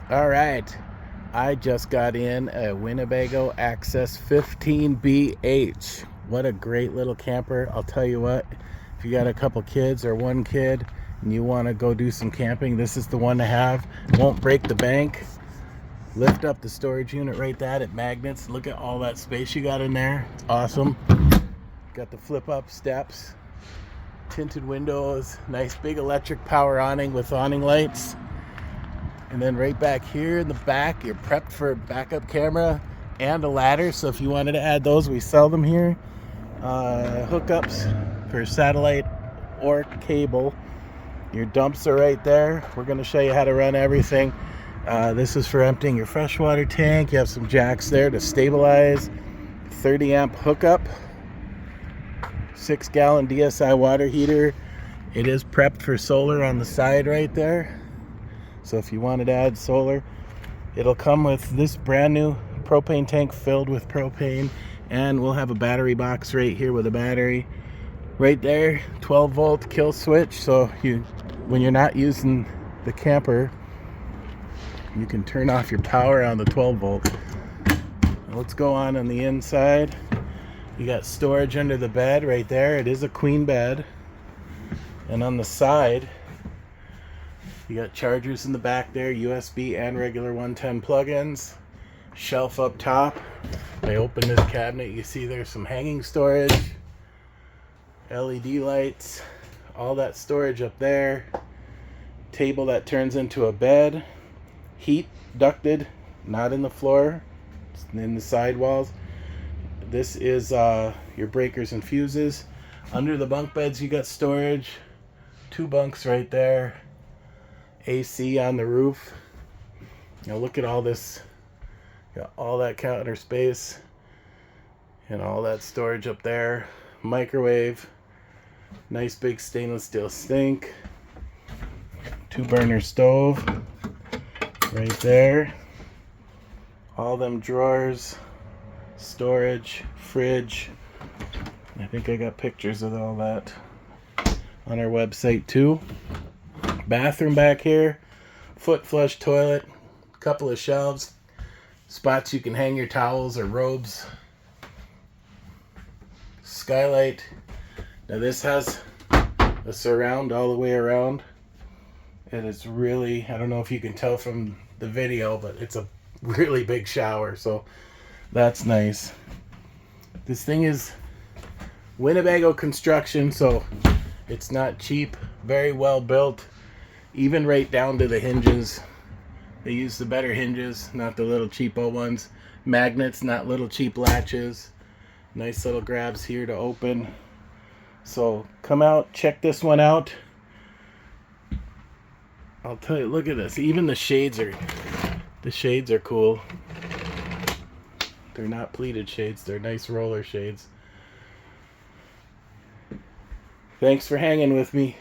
All right, I just got in a Winnebago Access 15BH. What a great little camper. I'll tell you what, if you got a couple kids or one kid and you want to go do some camping, this is the one to have. Won't break the bank. Lift up the storage unit right there at magnets. Look at all that space you got in there. It's awesome. Got the flip up steps, tinted windows, nice big electric power awning with awning lights. And then right back here in the back, you're prepped for a backup camera and a ladder. So if you wanted to add those, we sell them here. Hookups for satellite or cable. Your dumps are right there. We're going to show you how to run everything. This is for emptying your freshwater tank. You have some jacks there to stabilize. 30 amp hookup. 6-gallon DSI water heater. It is prepped for solar on the side right there. So if you wanted to add solar, it'll come with this brand new propane tank filled with propane, and we'll have a battery box right here with a battery right there. 12 volt kill switch, so when you're not using the camper, you can turn off your power on the 12 volt. Now let's go on the inside. You got storage under the bed right there. It is a queen bed. And on the side, you got chargers in the back there, USB and regular 110 plugins. Shelf up top. I open this cabinet, you see there's some hanging storage, LED lights, all that storage up there. Table that turns into a bed. Heat ducted, not in the floor, it's in the sidewalls. This is your breakers and fuses. Under the bunk beds you got storage. 2 bunks right there. AC on the roof. Now look at all this. Got all that counter space and all that storage up there. Microwave. Nice big stainless steel sink. 2-burner stove right there. All them drawers. Storage. Fridge. I think I got pictures of all that on our website too. Bathroom back here, foot flush toilet, couple of shelves, spots you can hang your towels or robes. Skylight. Now this has a surround all the way around. And it's really, I don't know if you can tell from the video, but it's a really big shower, so that's nice. This thing is Winnebago construction, so it's not cheap, very well built. Even right down to the hinges. They use the better hinges, not the little cheapo ones. Magnets, not little cheap latches. Nice little grabs here to open. So come out, check this one out. I'll tell you, look at this. Even the shades are cool. They're not pleated shades, they're nice roller shades. Thanks for hanging with me.